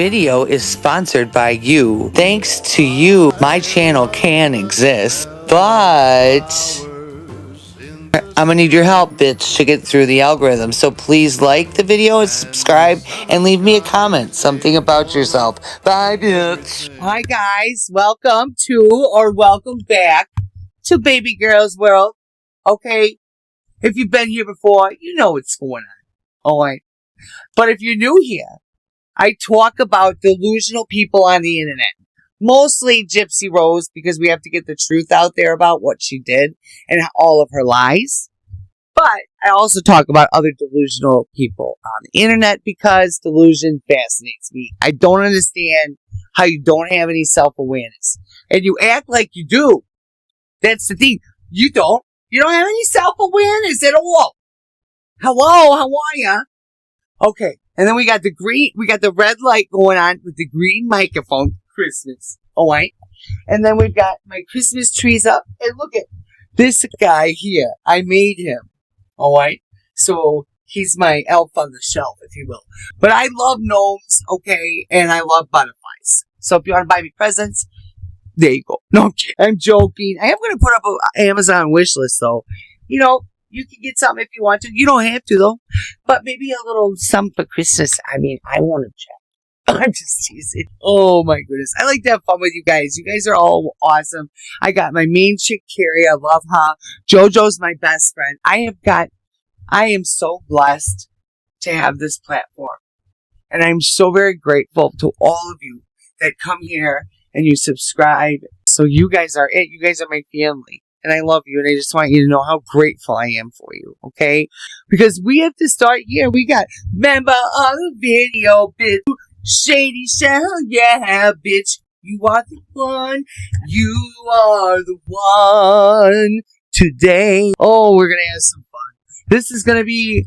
video is sponsored by you. Thanks to you, my channel can exist, but I'm gonna need your help, bitch, to get through the algorithm. So please like the video and subscribe and leave me a comment, something about yourself. Bye, bitch. Hi, guys. Welcome back to Baby Girl's World. Okay, if you've been here before, you know what's going on. All right. But if you're new here, I talk about delusional people on the internet. Mostly Gypsy Rose, because we have to get the truth out there about what she did and all of her lies. But I also talk about other delusional people on the internet because delusion fascinates me. I don't understand how you don't have any self-awareness. And you act like you do. That's the thing. You don't. You don't have any self-awareness at all. Hello, how are ya? Okay. And then we got the red light going on with the green microphone. Christmas. Alright. And then we've got my Christmas trees up. And look at this guy here. I made him. Alright. So he's my elf on the shelf, if you will. But I love gnomes, okay? And I love butterflies. So if you want to buy me presents, there you go. No, I'm joking. I am going to put up an Amazon wish list, though. You know, you can get something if you want to. You don't have to, though. But maybe a little something for Christmas. I mean, I want to check. I'm just teasing. Oh, my goodness. I like to have fun with you guys. You guys are all awesome. I got my main chick, Carrie. I love her. JoJo's my best friend. I am so blessed to have this platform. And I'm so very grateful to all of you that come here and you subscribe. So you guys are it. You guys are my family. And I love you. And I just want you to know how grateful I am for you. Okay? Because we have to start here. We got member of the video, bitch. Shady Shell, yeah, bitch. You are the one. You are the one today. Oh, we're going to have some fun. This is going to be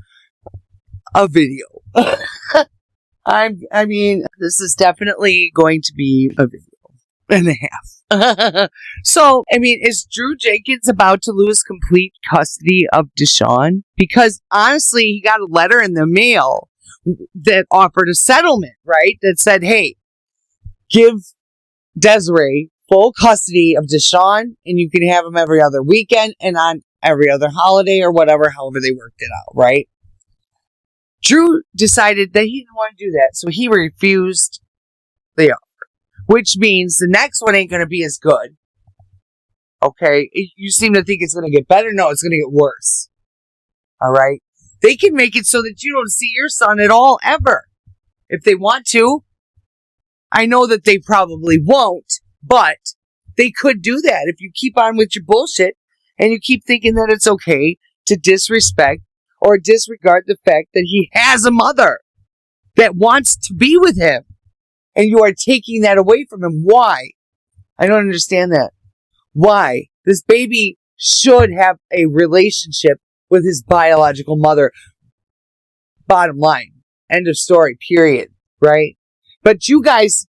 a video. I mean, this is definitely going to be a video and a half. So, I mean, is Drew Jenkins about to lose complete custody of Deshaun? Because honestly, he got a letter in the mail that offered a settlement, right? That said, hey, give Desiree full custody of Deshaun and you can have him every other weekend and on every other holiday or whatever, however they worked it out, right? Drew decided that he didn't want to do that, so he refused the offer, which means the next one ain't going to be as good. Okay? You seem to think it's going to get better. No, it's going to get worse. All right? They can make it so that you don't see your son at all, ever. If they want to. I know that they probably won't, but they could do that if you keep on with your bullshit and you keep thinking that it's okay to disrespect or disregard the fact that he has a mother that wants to be with him. And you are taking that away from him. Why? I don't understand that. Why? This baby should have a relationship with his biological mother. Bottom line. End of story. Period. Right? But you guys,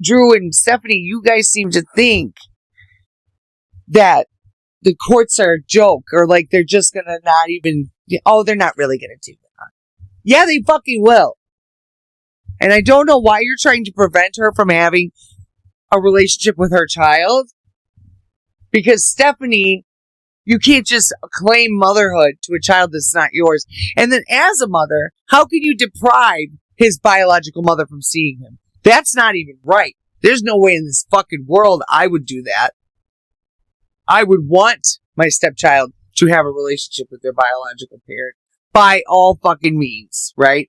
Drew and Stephanie, you guys seem to think that the courts are a joke or like they're just going to not even, they're not really going to do that. Yeah, they fucking will. And I don't know why you're trying to prevent her from having a relationship with her child. Because Stephanie, you can't just claim motherhood to a child that's not yours. And then as a mother, how can you deprive his biological mother from seeing him? That's not even right. There's no way in this fucking world I would do that. I would want my stepchild to have a relationship with their biological parent by all fucking means, right?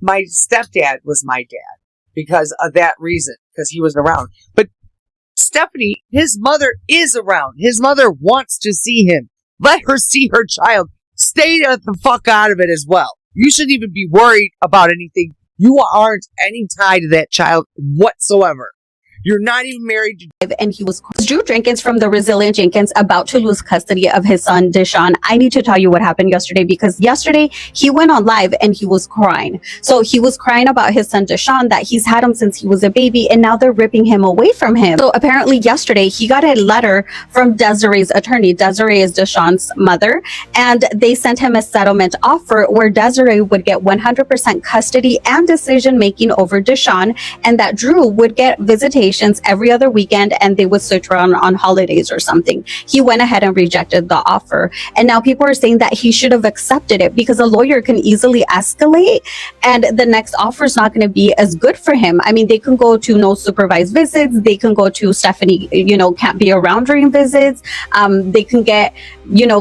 My stepdad was my dad because of that reason, because he wasn't around. But Stephanie, his mother is around. His mother wants to see him. Let her see her child. Stay the fuck out of it as well. You shouldn't even be worried about anything. You aren't any tie to that child whatsoever. You're not even married to... And he was Drew Jenkins from the Resilient Jenkins about to lose custody of his son Deshaun. I need to tell you what happened yesterday, because yesterday he went on live and he was crying. So he was crying about his son Deshaun, that he's had him since he was a baby, and now they're ripping him away from him. So apparently yesterday he got a letter from Desiree's attorney. Desiree is Deshaun's mother, and they sent him a settlement offer where Desiree would get 100% custody and decision making over Deshaun, and that Drew would get visitations every other weekend, and they would switch around on holidays or something. He went ahead and rejected the offer, and now people are saying that he should have accepted it, because a lawyer can easily escalate and the next offer is not going to be as good for him. I mean, they can go to no supervised visits, they can go to Stephanie, can't be around during visits, they can get,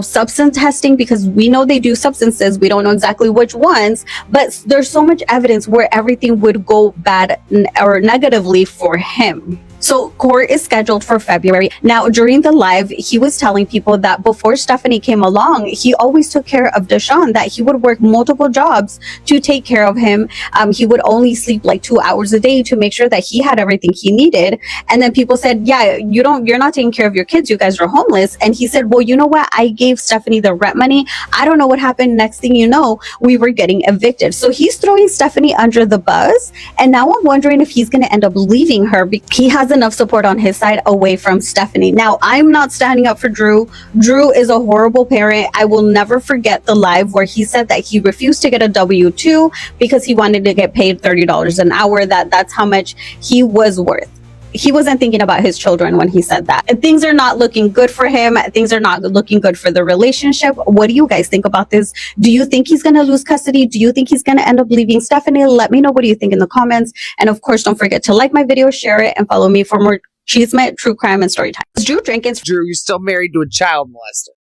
substance testing, because we know they do substances, we don't know exactly which ones, but there's so much evidence where everything would go bad or negatively for him. So court is scheduled for February. Now, during the live, he was telling people that before Stephanie came along, he always took care of Deshaun, that he would work multiple jobs to take care of him. He would only sleep like 2 hours a day to make sure that he had everything he needed. And then people said, yeah, you're not taking care of your kids. You guys are homeless. And he said, well, you know what? I gave Stephanie the rent money. I don't know what happened. Next thing you know, we were getting evicted. So he's throwing Stephanie under the bus. And now I'm wondering if he's going to end up leaving her. He has enough support on his side away from Stephanie. Now, I'm not standing up for Drew. Drew is a horrible parent. I will never forget the live where he said that he refused to get a W-2 because he wanted to get paid $30 an hour. That's how much he was worth. He wasn't thinking about his children when he said that. And things are not looking good for him. Things are not looking good for the relationship. What do you guys think about this? Do you think he's going to lose custody? Do you think he's going to end up leaving Stephanie? Let me know what you think in the comments. And of course, don't forget to like my video, share it, and follow me for more Cheesemate, true crime, and story time. Drew Jenkins. Drew, you're still married to a child molester.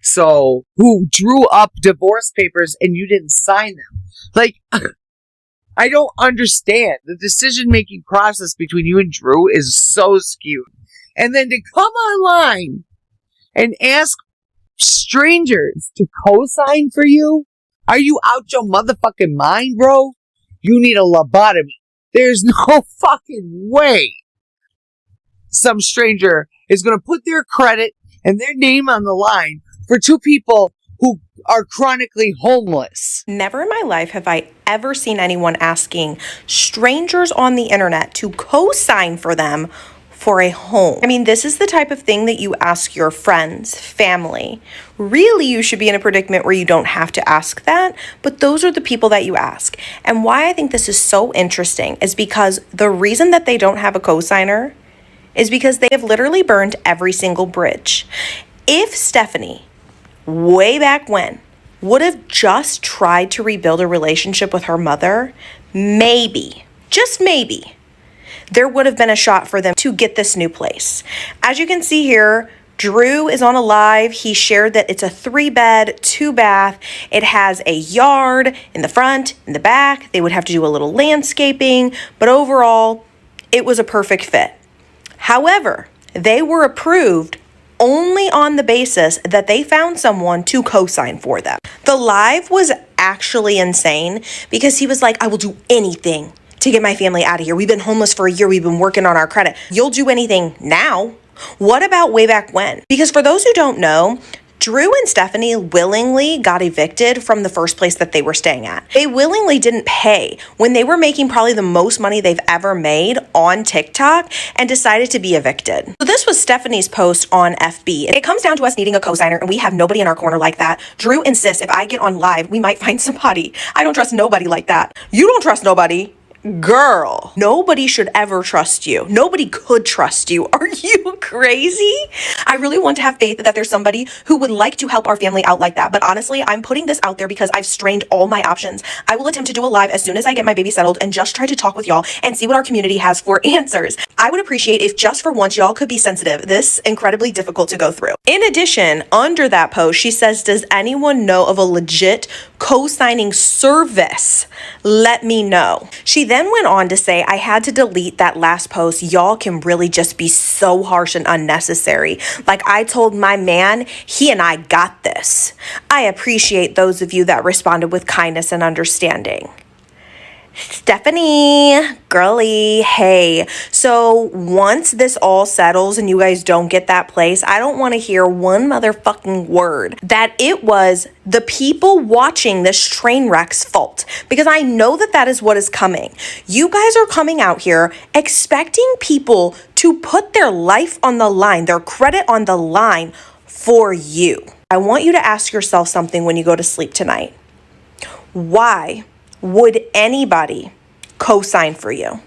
So, who drew up divorce papers and you didn't sign them? Like... I don't understand. The decision-making process between you and Drew is so skewed. And then to come online and ask strangers to co-sign for you? Are you out your motherfucking mind, bro? You need a lobotomy. There's no fucking way some stranger is going to put their credit and their name on the line for two people who are chronically homeless. Never in my life have I ever seen anyone asking strangers on the internet to co-sign for them for a home. I mean, this is the type of thing that you ask your friends, family. Really, you should be in a predicament where you don't have to ask that, but those are the people that you ask. And why I think this is so interesting is because the reason that they don't have a co-signer is because they have literally burned every single bridge. If Stephanie, way back when, would have just tried to rebuild a relationship with her mother, maybe, just maybe, there would have been a shot for them to get this new place. As you can see here, Drew is on a live. He shared that it's a 3-bed, 2-bath. It has a yard in the front, in the back. They would have to do a little landscaping, but overall, it was a perfect fit. However, they were approved only on the basis that they found someone to co-sign for them. The live was actually insane because he was like, I will do anything to get my family out of here. We've been homeless for a year. We've been working on our credit. You'll do anything now. What about way back when? Because for those who don't know, Drew and Stephanie willingly got evicted from the first place that they were staying at. They willingly didn't pay when they were making probably the most money they've ever made on TikTok and decided to be evicted. So this was Stephanie's post on FB. It comes down to us needing a cosigner and we have nobody in our corner like that. Drew insists if I get on live, we might find somebody. I don't trust nobody like that. You don't trust nobody. Girl, nobody should ever trust you. Nobody could trust you. Are you crazy? I really want to have faith that there's somebody who would like to help our family out like that. But honestly, I'm putting this out there because I've strained all my options. I will attempt to do a live as soon as I get my baby settled and just try to talk with y'all and see what our community has for answers. I would appreciate if just for once y'all could be sensitive. This incredibly difficult to go through. In addition, under that post, she says, does anyone know of a legit co-signing service? Let me know. She then went on to say, I had to delete that last post. Y'all can really just be so harsh and unnecessary. Like I told my man, he and I got this. I appreciate those of you that responded with kindness and understanding. Stephanie, girly, hey. So once this all settles and you guys don't get that place, I don't want to hear one motherfucking word that it was the people watching this train wreck's fault, because I know that that is what is coming. You guys are coming out here expecting people to put their life on the line, their credit on the line for you. I want you to ask yourself something when you go to sleep tonight. Why would anybody co-sign for you?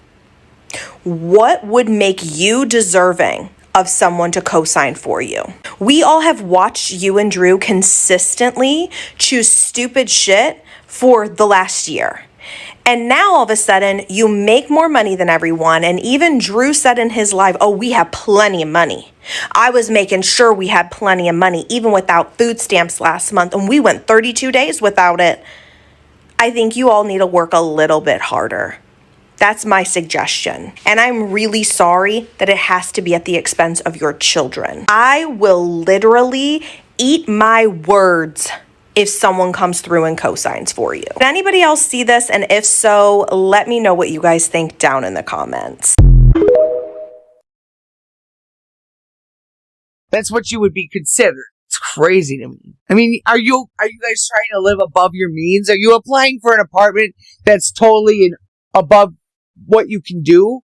What would make you deserving of someone to co-sign for you? We all have watched you and Drew consistently choose stupid shit for the last year. And now all of a sudden you make more money than everyone. And even Drew said in his live, oh, we have plenty of money. I was making sure we had plenty of money, even without food stamps last month. And we went 32 days without it. I think you all need to work a little bit harder. That's my suggestion. And I'm really sorry that it has to be at the expense of your children. I will literally eat my words if someone comes through and co-signs for you. Did anybody else see this? And if so, let me know what you guys think down in the comments. That's what you would be considered. It's crazy to me. I mean, are you guys trying to live above your means? Are you applying for an apartment that's totally above what you can do?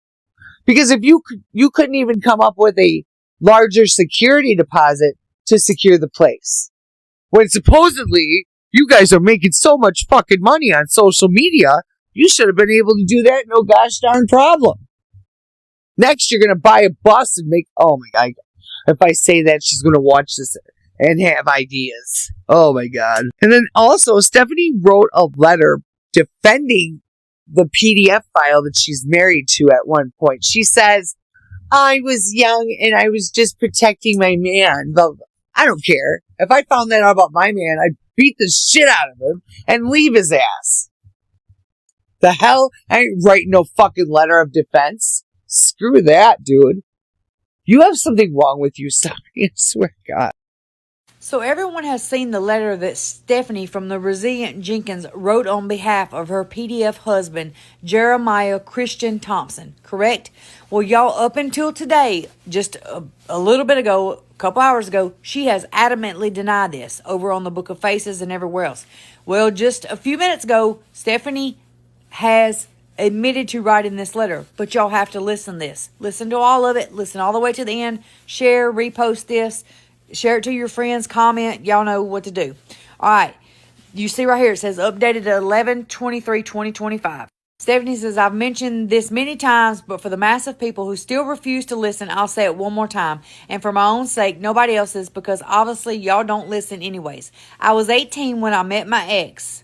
Because if you couldn't even come up with a larger security deposit to secure the place, when supposedly you guys are making so much fucking money on social media, you should have been able to do that no gosh darn problem. Next, you're gonna buy a bus and make. Oh my god! If I say that, she's gonna watch this and have ideas. Oh my god. And then also, Stephanie wrote a letter defending the PDF file that she's married to at one point. She says, I was young and I was just protecting my man. But I don't care. If I found that out about my man, I'd beat the shit out of him and leave his ass. The hell? I ain't writing no fucking letter of defense. Screw that, dude. You have something wrong with you, Stephanie. I swear to God. So everyone has seen the letter that Stephanie from the Resilient Jenkins wrote on behalf of her PDF husband, Jeremiah Christian Thompson, correct? Well, y'all, up until today, just a little bit ago, a couple hours ago, she has adamantly denied this over on the Book of Faces and everywhere else. Well, just a few minutes ago, Stephanie has admitted to writing this letter, but y'all have to listen to this. Listen to all of it. Listen all the way to the end. Share, repost this. Share it to your friends, comment. Y'all know what to do. All right. You see right here, it says updated at 11/23/2025. Stephanie says, I've mentioned this many times, but for the mass of people who still refuse to listen, I'll say it one more time. And for my own sake, nobody else's, because obviously y'all don't listen anyways. I was 18 when I met my ex.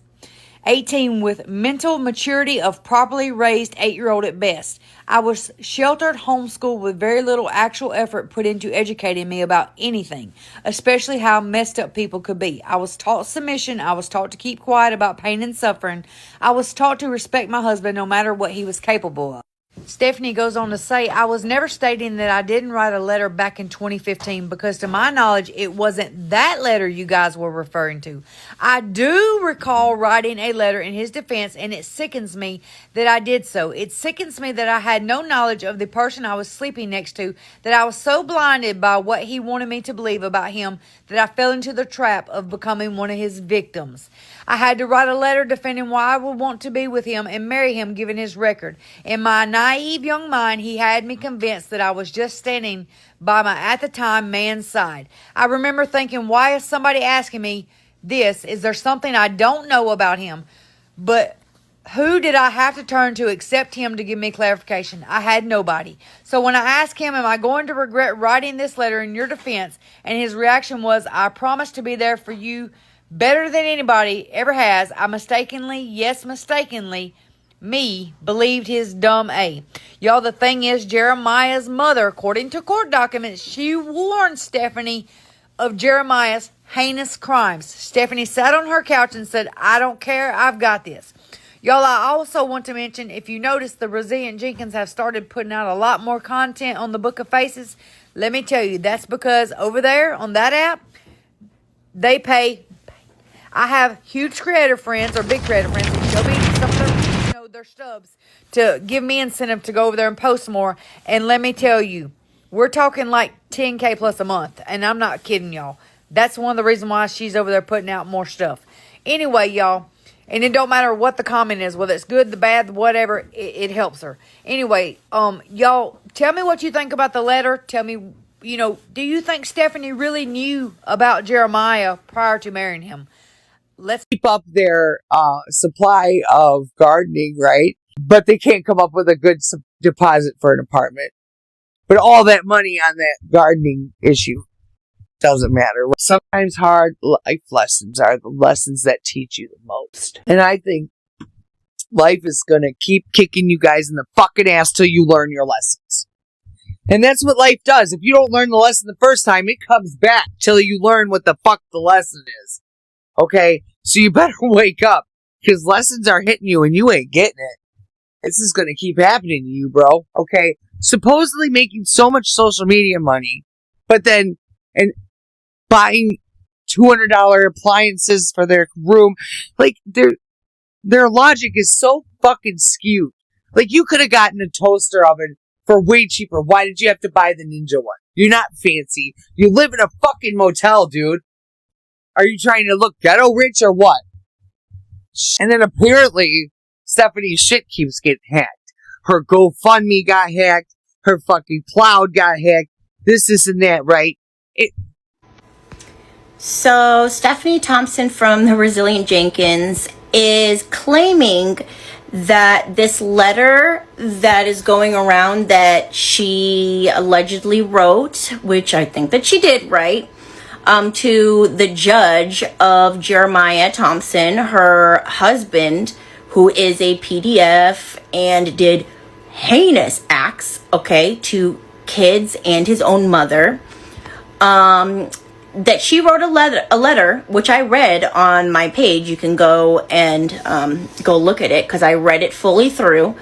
18 with mental maturity of properly raised 8-year-old at best. I was sheltered, homeschooled with very little actual effort put into educating me about anything, especially how messed up people could be. I was taught submission. I was taught to keep quiet about pain and suffering. I was taught to respect my husband no matter what he was capable of. Stephanie goes on to say, I was never stating that I didn't write a letter back in 2015 because to my knowledge, it wasn't that letter you guys were referring to. I do recall writing a letter in his defense, and it sickens me that I did so. It sickens me that I had no knowledge of the person I was sleeping next to, that I was so blinded by what he wanted me to believe about him that I fell into the trap of becoming one of his victims. I had to write a letter defending why I would want to be with him and marry him given his record. In my naive young mind, he had me convinced that I was just standing by my, at the time, man's side. I remember thinking, why is somebody asking me this? Is there something I don't know about him? But who did I have to turn to except him to give me clarification? I had nobody. So when I asked him, am I going to regret writing this letter in your defense? And his reaction was, I promise to be there for you better than anybody ever has. I mistakenly, me, believed his dumb A. Y'all, the thing is, Jeremiah's mother, according to court documents, she warned Stephanie of Jeremiah's heinous crimes. Stephanie sat on her couch and said, I don't care, I've got this. Y'all, I also want to mention, if you notice, the Resilient Jenkins have started putting out a lot more content on the Book of Faces. Let me tell you, that's because over there on that app, they pay. I have huge creator friends or big creator friends who show me some of their their stubs to give me incentive to go over there and post more. And let me tell you, we're talking like 10K plus a month. And I'm not kidding y'all. That's one of the reasons why she's over there putting out more stuff. Anyway, y'all, and it don't matter what the comment is, whether it's good, the bad, whatever, it helps her. Anyway, y'all, tell me what you think about the letter. Tell me, do you think Stephanie really knew about Jeremiah prior to marrying him? Let's keep up their supply of gardening, right? But they can't come up with a good deposit for an apartment. But all that money on that gardening issue doesn't matter. Sometimes hard life lessons are the lessons that teach you the most. And I think life is going to keep kicking you guys in the fucking ass till you learn your lessons. And that's what life does. If you don't learn the lesson the first time, it comes back till you learn what the fuck the lesson is. Okay? So you better wake up, because lessons are hitting you and you ain't getting it. This is going to keep happening to you, bro. Okay? Supposedly making so much social media money, but then buying $200 appliances for their room. Like, their logic is so fucking skewed. Like, you could have gotten a toaster oven for way cheaper. Why did you have to buy the Ninja one? You're not fancy. You live in a fucking motel, dude. Are you trying to look ghetto rich or what? And then apparently, Stephanie's shit keeps getting hacked. Her GoFundMe got hacked. Her fucking cloud got hacked. This and that, right? So Stephanie Thompson from the Resilient Jenkins is claiming that this letter that is going around that she allegedly wrote, which I think that she did write, to the judge of Jeremiah Thompson, her husband, who is a PDF and did heinous acts, to kids and his own mother, that she wrote a letter, which I read on my page. You can go and go look at it, because I read it fully through.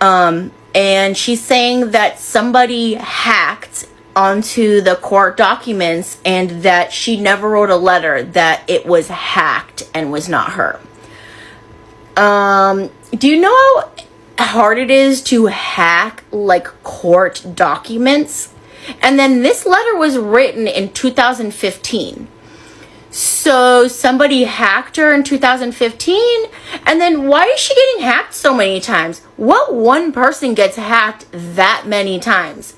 And she's saying that somebody hacked onto the court documents and that she never wrote a letter, that it was hacked and was not her. Do you know how hard it is to hack like court documents? And then this letter was written in 2015. So somebody hacked her in 2015. And then why is she getting hacked so many times? What one person gets hacked that many times?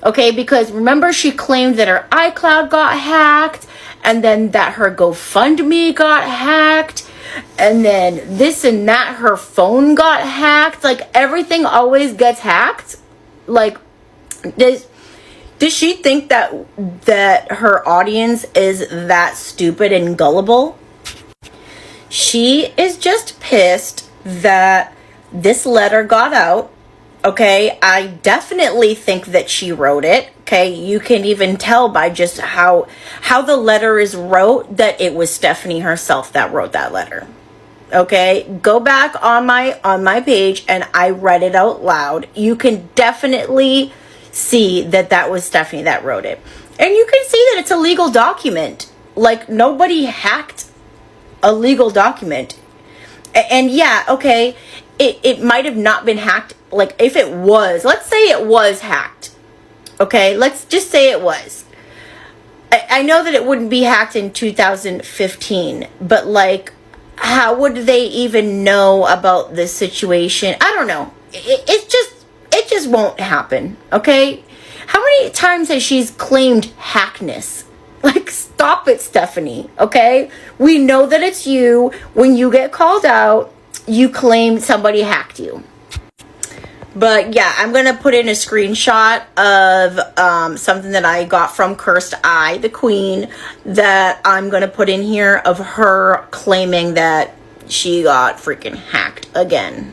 Okay, because remember, she claimed that her iCloud got hacked, and then that her GoFundMe got hacked, and then this and that, her phone got hacked. Like, everything always gets hacked. Like, does she think that her audience is that stupid and gullible? She is just pissed that this letter got out. Okay, I definitely think that she wrote it. Okay, you can even tell by just how the letter is wrote that it was Stephanie herself that wrote that letter. Okay, go back on my page and I read it out loud. You can definitely see that was Stephanie that wrote it. And you can see that it's a legal document. Like, nobody hacked a legal document. And yeah, okay, it might have not been hacked. Like, if it was, let's say it was hacked. Okay, let's just say it was. I know that it wouldn't be hacked in 2015, but like, how would they even know about this situation? I don't know. It just won't happen. Okay, how many times has she claimed hackness? Like, stop it, Stephanie. Okay, we know that it's you. When you get called out, you claim somebody hacked you. But yeah, I'm going to put in a screenshot of something that I got from Cursed Eye, the queen, that I'm going to put in here of her claiming that she got freaking hacked again.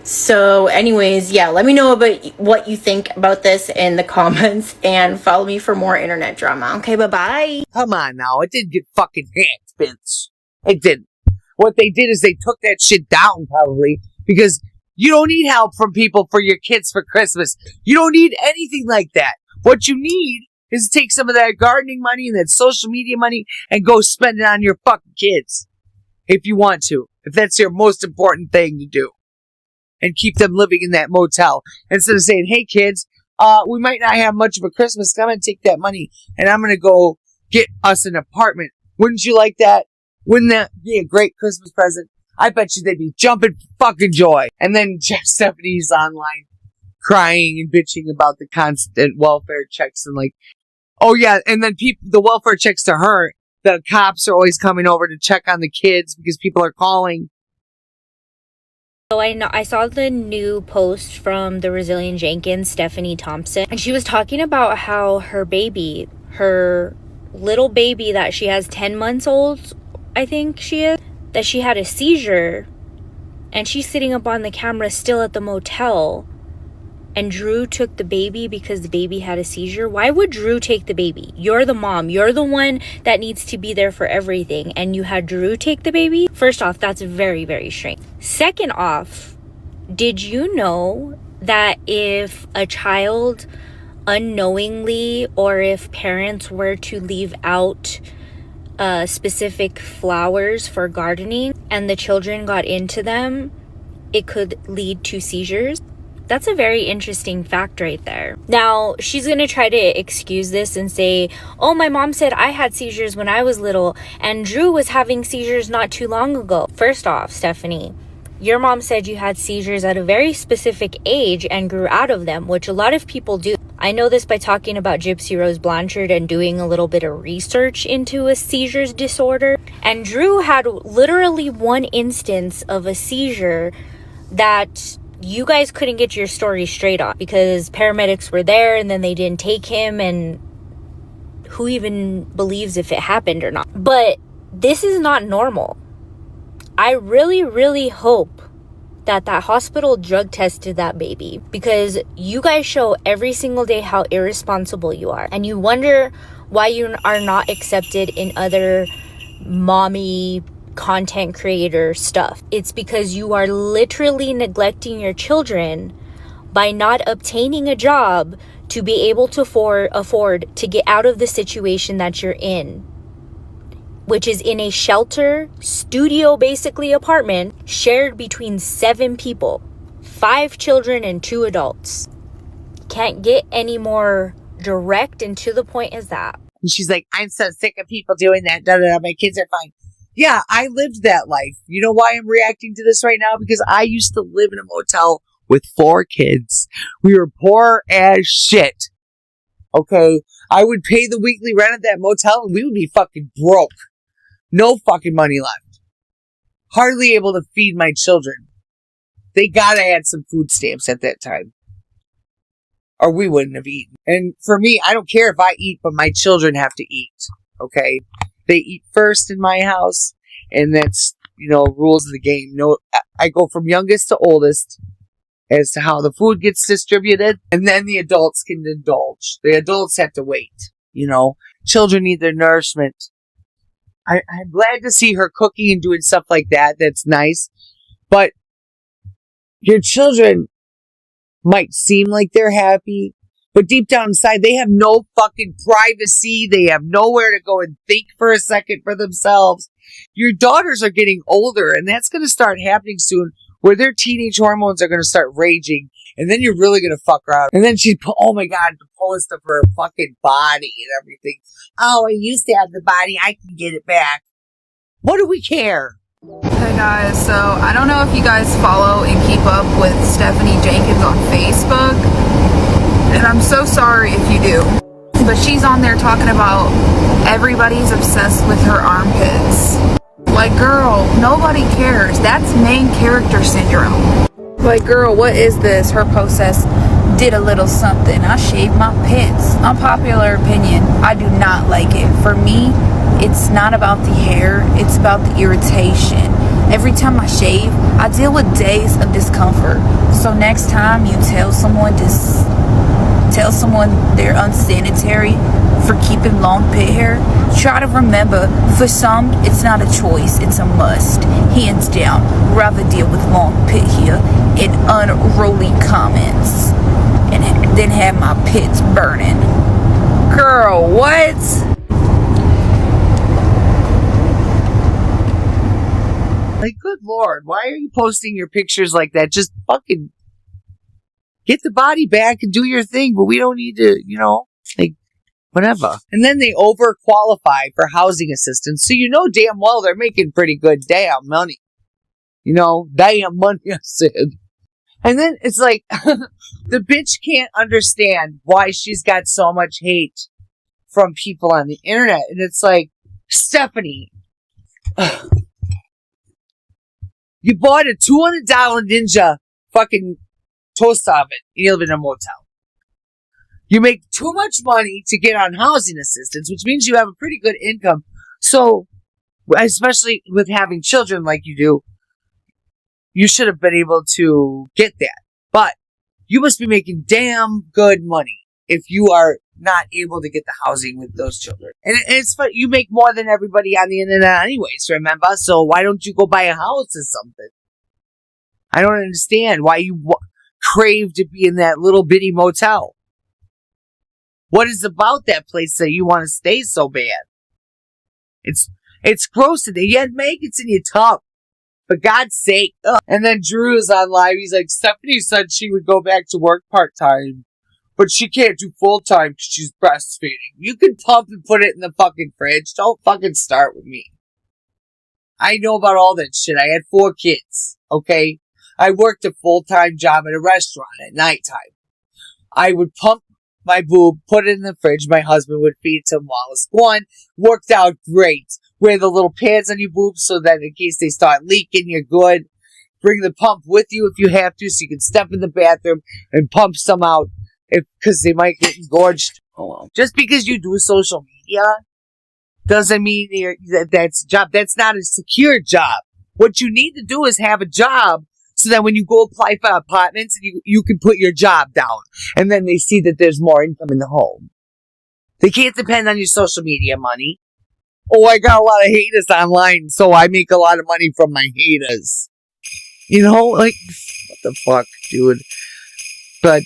So anyways, yeah, let me know about what you think about this in the comments and follow me for more internet drama. Okay, bye-bye. Come on now. It didn't get fucking hacked, Vince. It didn't. What they did is they took that shit down, probably, because you don't need help from people for your kids for Christmas. You don't need anything like that. What you need is to take some of that gardening money and that social media money and go spend it on your fucking kids. If you want to. If that's your most important thing to do. And keep them living in that motel. Instead of saying, hey kids, we might not have much of a Christmas. I'm going to take that money and I'm going to go get us an apartment. Wouldn't you like that? Wouldn't that be a great Christmas present? I bet you they'd be jumping fucking joy. And then Stephanie's online crying and bitching about the constant welfare checks and like, oh yeah, and then the welfare checks to her, the cops are always coming over to check on the kids because people are calling. So I saw the new post from the Resilient Jenkins, Stephanie Thompson, and she was talking about how her baby, her little baby that she has 10 months old, I think she is, that she had a seizure, and she's sitting up on the camera still at the motel, and Drew took the baby because the baby had a seizure. Why would Drew take the baby? You're the mom. You're the one that needs to be there for everything. And you had Drew take the baby? First off, that's very, very strange. Second off, did you know that if a child unknowingly or if parents were to leave out specific flowers for gardening and the children got into them, it could lead to seizures? That's a very interesting fact right there. Now, she's going to try to excuse this and say, oh, my mom said I had seizures when I was little and Drew was having seizures not too long ago. First off, Stephanie, your mom said you had seizures at a very specific age and grew out of them, which a lot of people do. I know this by talking about Gypsy Rose Blanchard and doing a little bit of research into a seizures disorder. And Drew had literally one instance of a seizure that you guys couldn't get your story straight on because paramedics were there and then they didn't take him, and who even believes if it happened or not. But this is not normal. I really, really hope that hospital drug tested that baby, because you guys show every single day how irresponsible you are, and you wonder why you are not accepted in other mommy content creator stuff. It's because you are literally neglecting your children by not obtaining a job to be able to afford to get out of the situation that you're in, which is in a shelter studio, basically apartment shared between 7 people, 5 children and 2 adults. Can't get any more direct and to the point as that. And she's like, I'm so sick of people doing that. My kids are fine. Yeah, I lived that life. You know why I'm reacting to this right now? Because I used to live in a motel with 4 kids. We were poor as shit. Okay? I would pay the weekly rent at that motel and we would be fucking broke. No fucking money left. Hardly able to feed my children. They gotta add some food stamps at that time. Or we wouldn't have eaten. And for me, I don't care if I eat, but my children have to eat. Okay? They eat first in my house, and that's, rules of the game. No, I go from youngest to oldest as to how the food gets distributed, and then the adults can indulge. The adults have to wait, Children need their nourishment. I'm glad to see her cooking and doing stuff like that. That's nice. But your children might seem like they're happy, but deep down inside, they have no fucking privacy. They have nowhere to go and think for a second for themselves. Your daughters are getting older, and that's going to start happening soon, where their teenage hormones are going to start raging, and then you're really going to fuck her out. And then oh my God, the fullest of her fucking body and everything. Oh, I used to have the body. I can get it back. What do we care? Hey guys, so I don't know if you guys follow and keep up with Stephanie Jenkins on Facebook, and I'm so sorry if you do, but she's on there talking about everybody's obsessed with her armpits. Like, girl, nobody cares. That's main character syndrome. Like, girl, what is this? Her post says, did a little something. I shaved my pits. Unpopular opinion, I do not like it. For me, it's not about the hair, it's about the irritation. Every time I shave, I deal with days of discomfort. So next time you tell someone they're unsanitary for keeping long pit hair, try to remember, for some, it's not a choice, it's a must. Hands down, rather deal with long pit hair and unruly comments. And then have my pits burning. Girl, what? Like, good Lord, why are you posting your pictures like that? Just fucking get the body back and do your thing, but we don't need to, like, whatever. And then they overqualify for housing assistance, so you know damn well they're making pretty good damn money. Damn money, I said. And then it's like, the bitch can't understand why she's got so much hate from people on the internet. And it's like, Stephanie, you bought a $200 Ninja fucking toaster oven and you live in a motel. You make too much money to get on housing assistance, which means you have a pretty good income. So, especially with having children like you do, you should have been able to get that. But you must be making damn good money if you are not able to get the housing with those children. And it's fun. You make more than everybody on the internet anyways, remember? So why don't you go buy a house or something? I don't understand why you crave to be in that little bitty motel. What is about that place that you want to stay so bad? It's gross in there. You had maggots in your tub. For God's sake. Ugh. And then Drew is on live. He's like, Stephanie said she would go back to work part-time, but she can't do full-time because she's breastfeeding. You can pump and put it in the fucking fridge. Don't fucking start with me. I know about all that shit. I had 4 kids, okay? I worked a full-time job at a restaurant at nighttime. I would pump my boob, put it in the fridge. My husband would feed it to Wallace. One, worked out great. Wear the little pads on your boobs so that in case they start leaking, you're good. Bring the pump with you if you have to, so you can step in the bathroom and pump some out because they might get engorged. Just because you do social media doesn't mean that's a job. That's not a secure job. What you need to do is have a job so that when you go apply for apartments, you can put your job down. And then they see that there's more income in the home. They can't depend on your social media money. Oh, I got a lot of haters online, so I make a lot of money from my haters. Like, what the fuck, dude? But,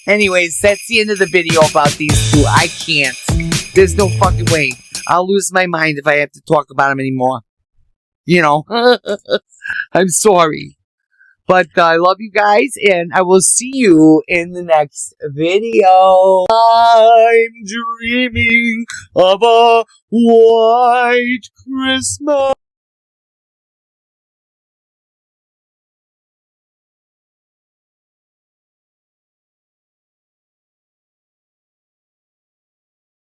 anyways, that's the end of the video about these two. I can't. There's no fucking way. I'll lose my mind if I have to talk about them anymore. I'm sorry. But I love you guys, and I will see you in the next video. I'm dreaming of a white Christmas.